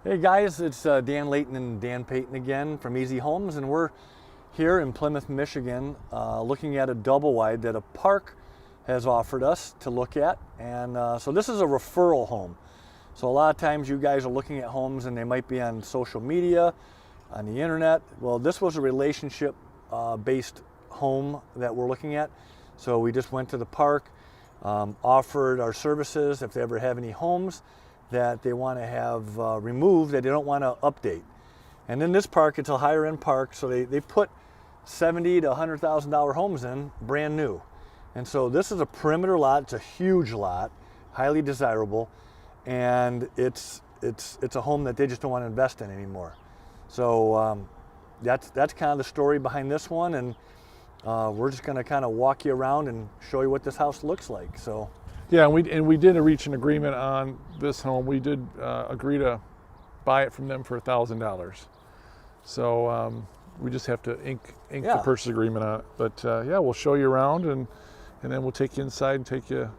Hey guys, it's Dan Layton and Dan Payton again from Easy Homes, and we're here in Plymouth, Michigan, looking at a double wide that a park has offered us to look at. And so this is a referral home. So a lot of times you guys are looking at homes and they might be on social media, on the internet. Well, this was a relationship based home that we're looking at. So we just went to the park, offered our services if they ever have any homes that they want to have removed that they don't want to update. And in this park, it's a higher end park, so they put $70,000 to $100,000 homes in, brand new. And so this is a perimeter lot. It's a huge lot, highly desirable, and it's a home that they just don't want to invest in anymore. So that's kind of the story behind this one, and we're just going to kind of walk you around and show you what this house looks like. So. Yeah, and we did reach an agreement on this home. We did agree to buy it from them for $1,000. So we just have to ink the purchase agreement on it. But yeah, we'll show you around and then we'll take you inside and take you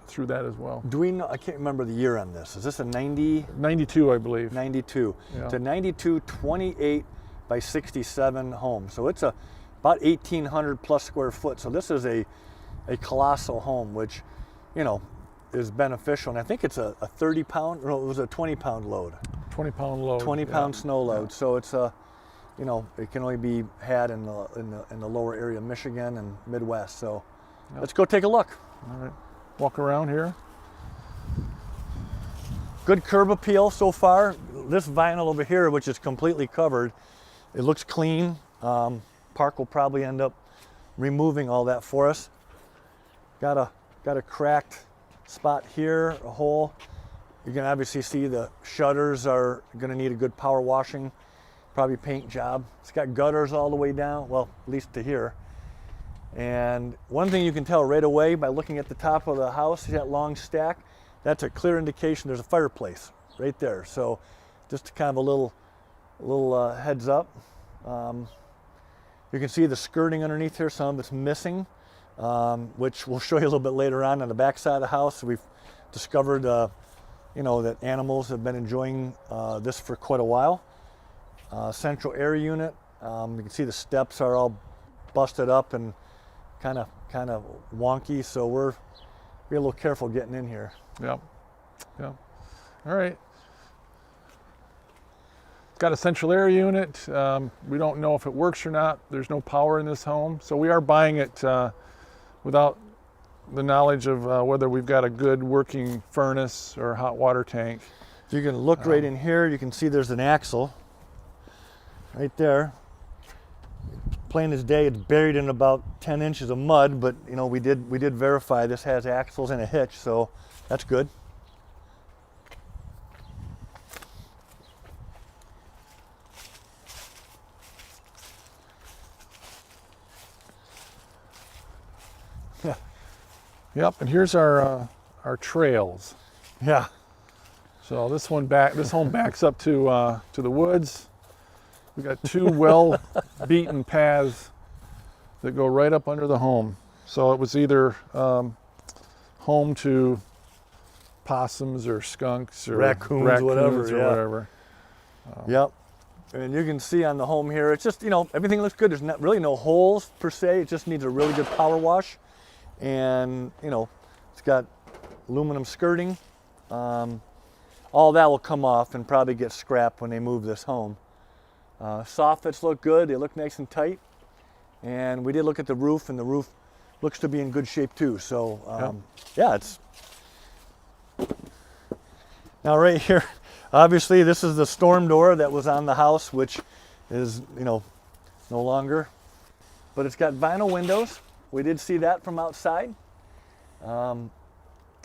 through that as well. Do we know? I can't remember the year on this. Is this a 90? 92, I believe. 92. Yeah. It's a 92 28 by 67 home. So it's about 1,800 plus square foot. So this is a colossal home, which, you know, is beneficial. And I think it's a 30 pound, no, it was a 20 pound load. 20 pound load. 20 pound snow load. Yeah. So it's you know, it can only be had in the lower area of Michigan and Midwest. So let's go take a look. All right, walk around here. Good curb appeal so far. This vinyl over here, which is completely covered, it looks clean. Park will probably end up removing all that for us. Got a cracked spot here, a hole. You can obviously see the shutters are going to need a good power washing, probably paint job. It's got gutters all the way down, well, at least to here. And one thing you can tell right away by looking at the top of the house, that long stack, that's a clear indication there's a fireplace right there. So just kind of a little heads up. You can see the skirting underneath here, some of it's missing. Which we'll show you a little bit later on the back side of the house. We've discovered, you know, that animals have been enjoying this for quite a while. Central air unit. You can see the steps are all busted up and kind of wonky. So we're be a little careful getting in here. Yep. All right. It's got a central air unit. We don't know if it works or not. There's no power in this home, so we are buying it without the knowledge of whether we've got a good working furnace or hot water tank. So you can look right in here. You can see there's an axle right there. Plain as day, it's buried in about 10 inches of mud, but you know, we did verify this has axles and a hitch, so that's good. Yeah. Yep, and here's our trails. Yeah. So this home backs up to the woods. We got two well-beaten paths that go right up under the home. So it was either home to possums or skunks or raccoons whatever. Yep. And you can see on the home here, it's just, you know, everything looks good. There's really no holes per se. It just needs a really good power wash. And, you know, it's got aluminum skirting. All that will come off and probably get scrapped when they move this home. Soffits look good. They look nice and tight. And we did look at the roof, and the roof looks to be in good shape too. So, yeah, it's... Now right here, obviously this is the storm door that was on the house, which is, you know, no longer. But it's got vinyl windows. We did see that from outside,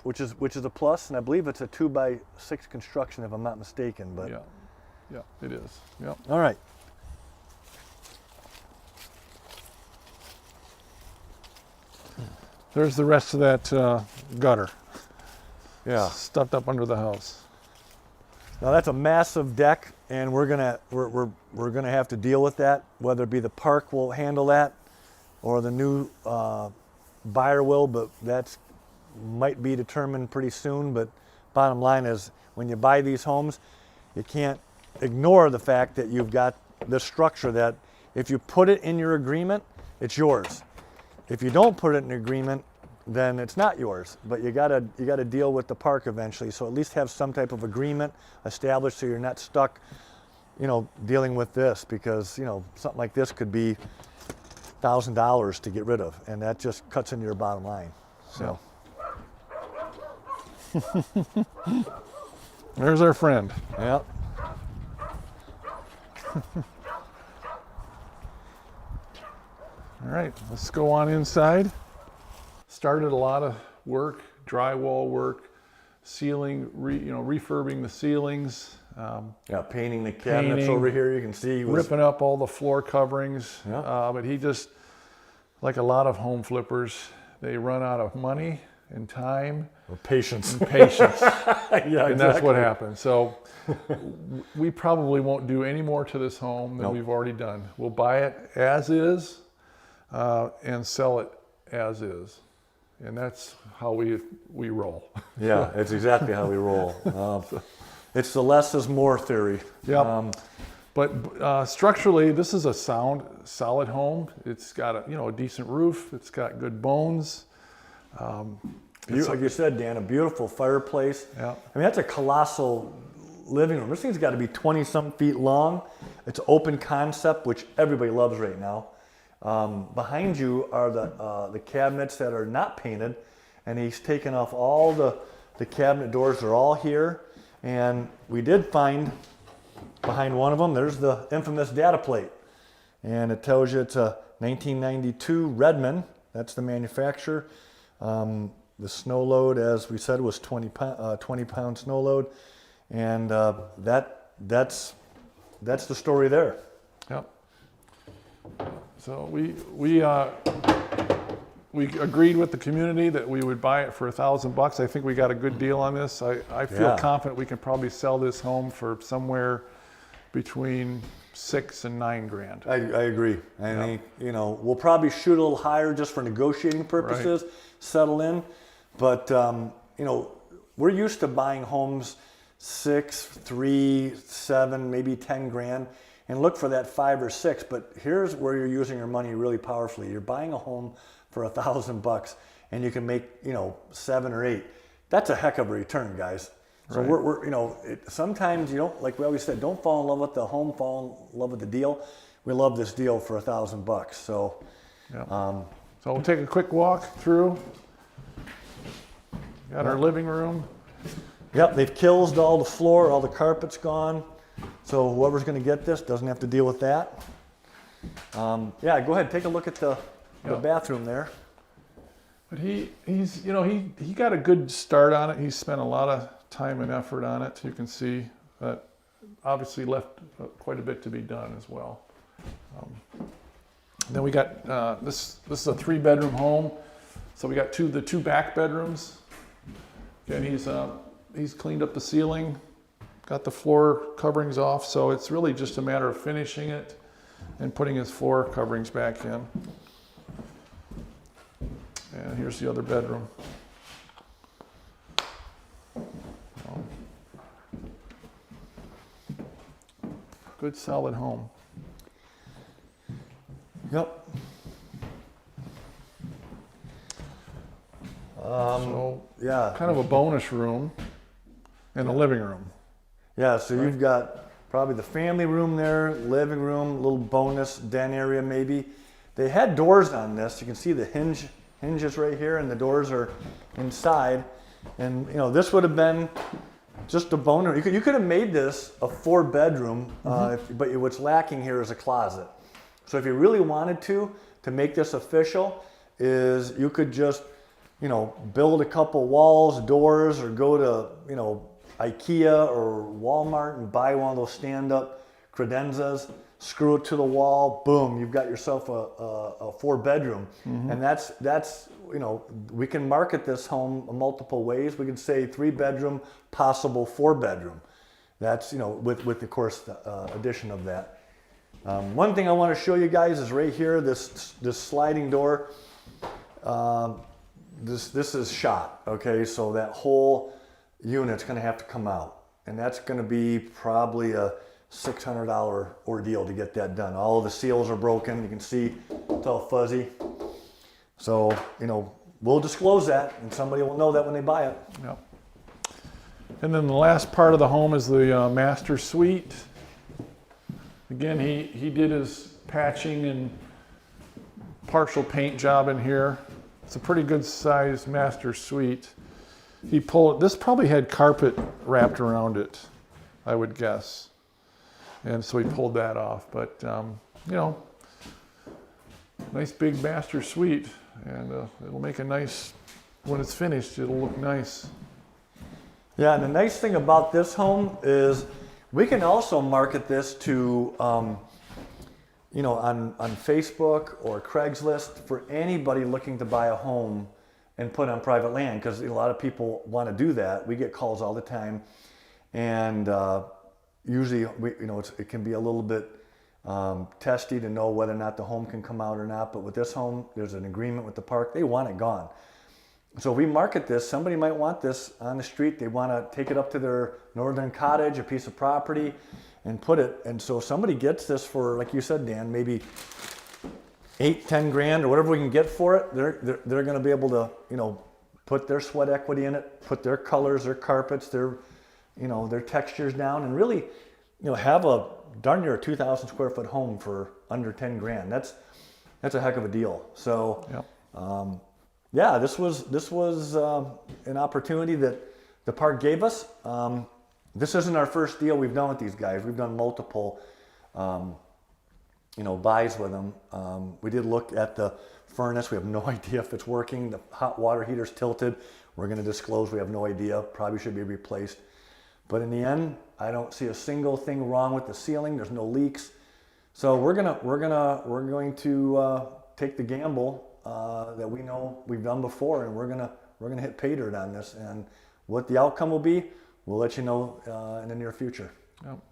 which is a plus, and I believe it's a 2x6 construction if I'm not mistaken. But yeah, it is. Yep. All right. There's the rest of that gutter. Yeah. Stuffed up under the house. Now that's a massive deck, and we're gonna have to deal with that. Whether it be the park will handle that, or the new buyer will, but that's might be determined pretty soon. But bottom line is, when you buy these homes, you can't ignore the fact that you've got this structure that if you put it in your agreement, it's yours. If you don't put it in an agreement, then it's not yours. But you gotta deal with the park eventually. So at least have some type of agreement established so you're not stuck, dealing with this, because something like this could be $1,000 to get rid of, and that just cuts into your bottom line. So. There's our friend. Yep. All right, let's go on inside. Started a lot of work, drywall work, ceiling, refurbing the ceilings. Painting the cabinets over here. You can see he was ripping up all the floor coverings. Yeah. But he just, like a lot of home flippers, they run out of money and time. Patience. And patience. Yeah, and that's what happened. So we probably won't do any more to this home than we've already done. We'll buy it as is and sell it as is. And that's how we roll. Yeah, it's exactly how we roll. It's the less is more theory. Yeah. But structurally, this is a solid home. It's got a decent roof. It's got good bones. Like you said, Dan, a beautiful fireplace. Yeah. I mean, that's a colossal living room. This thing's got to be 20-something feet long. It's open concept, which everybody loves right now. Behind you are the cabinets that are not painted, and he's taken off all the cabinet doors. They're all here, and we did find behind one of them, there's the infamous data plate, and it tells you it's a 1992 Redmond. That's the manufacturer. The snow load, as we said, was 20-pound snow load, and that's the story there. Yep. So we agreed with the community that we would buy it for $1,000. I think we got a good deal on this. I feel confident we can probably sell this home for somewhere between $6,000 and $9,000. I agree. I think we'll probably shoot a little higher just for negotiating purposes, settle in. But we're used to buying homes 6, 3, 7, maybe 10 grand, and look for that 5 or 6. But here's where you're using your money really powerfully. You're buying a home for $1,000, and you can make 7 or 8. That's a heck of a return, guys. So we're sometimes you don't, like we always said, don't fall in love with the home, fall in love with the deal. We love this deal for $1,000. So, so we'll take a quick walk through. Got our living room. Yep, they've killed all the floor, all the carpet's gone. So whoever's going to get this doesn't have to deal with that. Go ahead, take a look at the bathroom there. But he got a good start on it. He spent a lot of time and effort on it. You can see that obviously left quite a bit to be done as well. Then we got this is a 3-bedroom home, so we got the two back bedrooms. Again, he's cleaned up the ceiling, got the floor coverings off, so it's really just a matter of finishing it and putting his floor coverings back in. And here's the other bedroom. Good solid home. Yep. Kind of a bonus room and a living room. Yeah, so you've got probably the family room there, living room, little bonus den area maybe. They had doors on this. You can see the hinges right here, and the doors are inside. And this would have been just a bonus. You could have made this a 4-bedroom, but what's lacking here is a closet. So if you really wanted to make this official, is you could just build a couple walls, doors, or go to IKEA or Walmart and buy one of those stand-up credenzas, screw it to the wall, boom, you've got yourself a 4-bedroom. And that's we can market this home multiple ways. We can say 3-bedroom, possible 4-bedroom. That's with of course the addition of that. One thing I want to show you guys is right here, this sliding door. This is shot, okay? So that whole unit's going to have to come out. and that's going to be probably a $600 ordeal to get that done. All of the seals are broken. You can see it's all fuzzy. So, we'll disclose that, and somebody will know that when they buy it. Yep. And then the last part of the home is the master suite. Again, he did his patching and partial paint job in here. It's a pretty good sized master suite. This probably had carpet wrapped around it, I would guess. And so he pulled that off. But, nice big master suite. And it'll make a nice, when it's finished, it'll look nice. Yeah, and the nice thing about this home is we can also market this to, on Facebook or Craigslist for anybody looking to buy a home and put on private land, because a lot of people want to do that. We get calls all the time, and usually it can be a little bit testy to know whether or not the home can come out or not. But with this home, there's an agreement with the park. They want it gone. So we market this. Somebody might want this on the street. They want to take it up to their northern cottage, a piece of property, and put it. And so if somebody gets this for, like you said, Dan, maybe $8-10 grand or whatever we can get for it, they're going to be able to put their sweat equity in it, put their colors, their carpets, their textures down, and really have a darn near a 2,000 square foot home for under 10 grand. That's a heck of a deal. So. Yep. Yeah, this was an opportunity that the park gave us. This isn't our first deal we've done with these guys. We've done multiple, buys with them. We did look at the furnace. We have no idea if it's working. The hot water heater's tilted. We're going to disclose we have no idea. Probably should be replaced. But in the end, I don't see a single thing wrong with the ceiling. There's no leaks. So we're going to take the gamble. That we know we've done before, and we're gonna hit pay dirt on this. And what the outcome will be, we'll let you know in the near future. Yep.